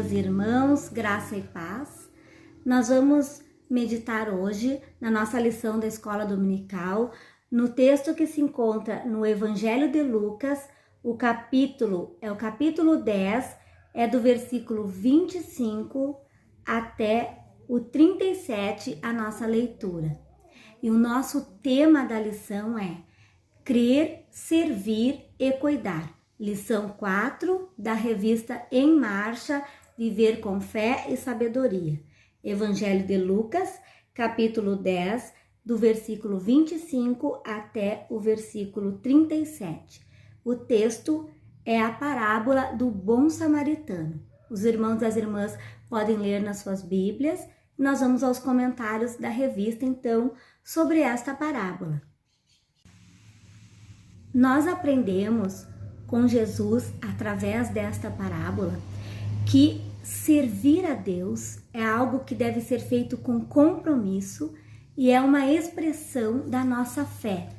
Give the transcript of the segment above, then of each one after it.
Meus irmãos, graça e paz. Nós vamos meditar hoje na nossa lição da Escola Dominical, no texto que se encontra no Evangelho de Lucas, o capítulo 10, é do versículo 25 até o 37, a nossa leitura. E o nosso tema da lição é Crer, Servir e Cuidar. Lição 4 da revista Em Marcha, Viver com Fé e Sabedoria. Evangelho de Lucas, capítulo 10, do versículo 25 até o versículo 37. O texto é a parábola do bom samaritano. Os irmãos e as irmãs podem ler nas suas Bíblias. Nós vamos aos comentários da revista, então, sobre esta parábola. Nós aprendemos com Jesus, através desta parábola, que servir a Deus é algo que deve ser feito com compromisso e é uma expressão da nossa fé.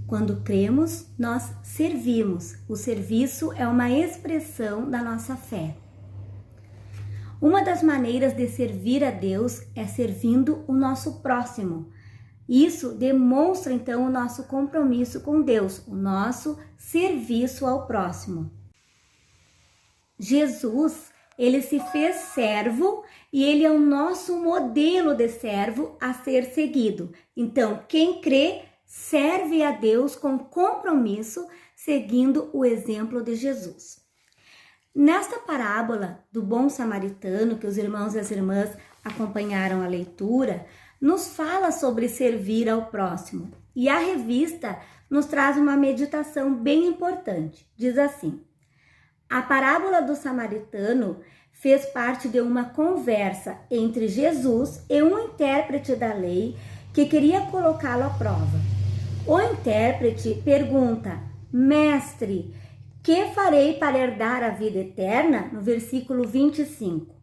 Quando cremos, nós servimos. O serviço é uma expressão da nossa fé. Uma das maneiras de servir a Deus é servindo o nosso próximo. Isso demonstra, então, o nosso compromisso com Deus, o nosso serviço ao próximo. Jesus, ele se fez servo e ele é o nosso modelo de servo a ser seguido. Então, quem crê, serve a Deus com compromisso, seguindo o exemplo de Jesus. Nesta parábola do bom samaritano, que os irmãos e as irmãs acompanharam a leitura, nos fala sobre servir ao próximo. E a revista nos traz uma meditação bem importante. Diz assim: a parábola do samaritano fez parte de uma conversa entre Jesus e um intérprete da lei que queria colocá-lo à prova. O intérprete pergunta: Mestre, que farei para herdar a vida eterna? No versículo 25.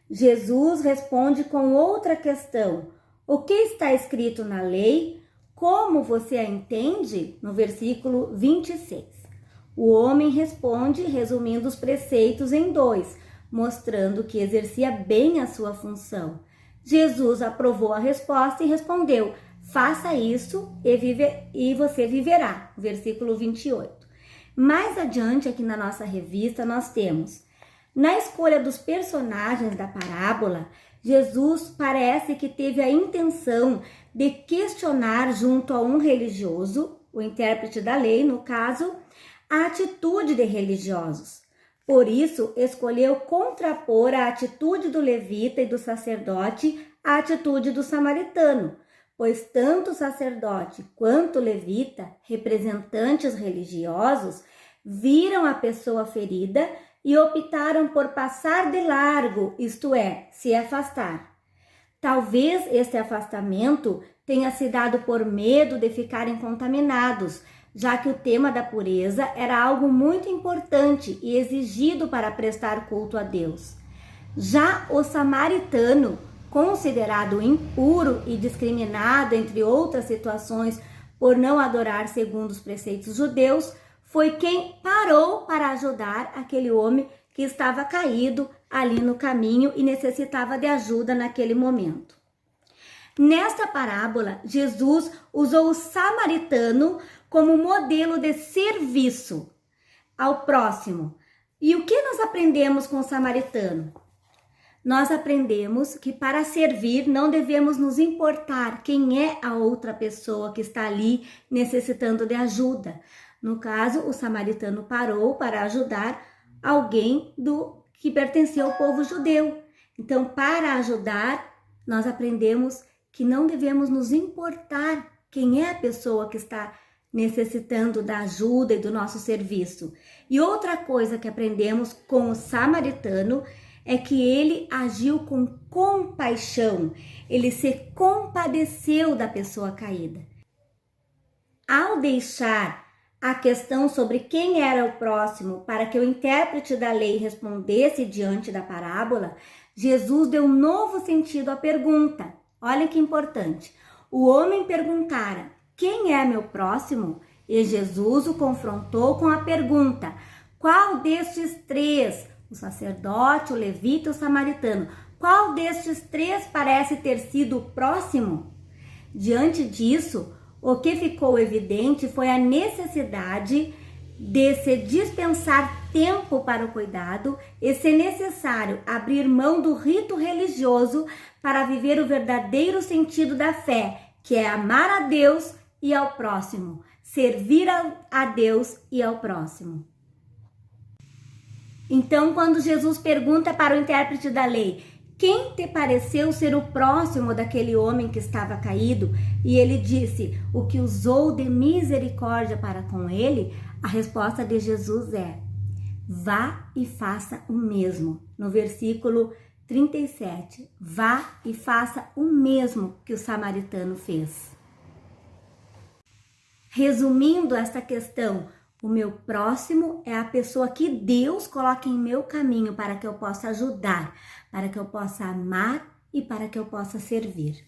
Jesus responde com outra questão: o que está escrito na lei? Como você a entende? No versículo 26. O homem responde resumindo os preceitos em 2, mostrando que exercia bem a sua função. Jesus aprovou a resposta e respondeu: faça isso e você viverá. Versículo 28. Mais adiante aqui na nossa revista nós temos: na escolha dos personagens da parábola, Jesus parece que teve a intenção de questionar junto a um religioso, o intérprete da lei, no caso, a atitude de religiosos. Por isso, escolheu contrapor a atitude do levita e do sacerdote à atitude do samaritano, pois tanto o sacerdote quanto o levita, representantes religiosos, viram a pessoa ferida e optaram por passar de largo, isto é, se afastar. Talvez este afastamento tenha se dado por medo de ficarem contaminados, já que o tema da pureza era algo muito importante e exigido para prestar culto a Deus. Já o samaritano, considerado impuro e discriminado, entre outras situações, por não adorar segundo os preceitos judeus, foi quem parou para ajudar aquele homem que estava caído ali no caminho e necessitava de ajuda naquele momento. Nesta parábola, Jesus usou o samaritano como modelo de serviço ao próximo. E o que nós aprendemos com o samaritano? Nós aprendemos que para servir não devemos nos importar quem é a outra pessoa que está ali necessitando de ajuda. No caso, o samaritano parou para ajudar alguém que pertencia ao povo judeu. Então, para ajudar, nós aprendemos que não devemos nos importar quem é a pessoa que está necessitando da ajuda e do nosso serviço. E outra coisa que aprendemos com o samaritano é que ele agiu com compaixão, ele se compadeceu da pessoa caída. Ao deixar a questão sobre quem era o próximo para que o intérprete da lei respondesse diante da parábola, Jesus deu um novo sentido à pergunta. Olha que importante. O homem perguntara: quem é meu próximo? E Jesus o confrontou com a pergunta: qual destes 3 o sacerdote, o levita e o samaritano. Qual destes três parece ter sido o próximo? Diante disso, o que ficou evidente foi a necessidade de se dispensar tempo para o cuidado e, se necessário, abrir mão do rito religioso para viver o verdadeiro sentido da fé, que é amar a Deus e ao próximo, servir a Deus e ao próximo. Então, quando Jesus pergunta para o intérprete da lei: quem te pareceu ser o próximo daquele homem que estava caído? E ele disse: o que usou de misericórdia para com ele. A resposta de Jesus é: vá e faça o mesmo. No versículo 37, vá e faça o mesmo que o samaritano fez. Resumindo esta questão, o meu próximo é a pessoa que Deus coloca em meu caminho para que eu possa ajudar, para que eu possa amar e para que eu possa servir.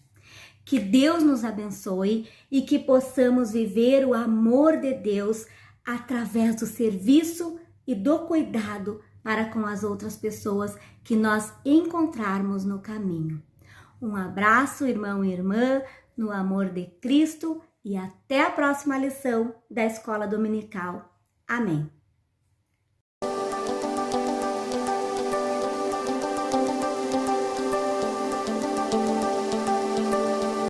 Que Deus nos abençoe e que possamos viver o amor de Deus através do serviço e do cuidado para com as outras pessoas que nós encontrarmos no caminho. Um abraço, irmão e irmã, no amor de Cristo, e até a próxima lição da Escola Dominical. Amém.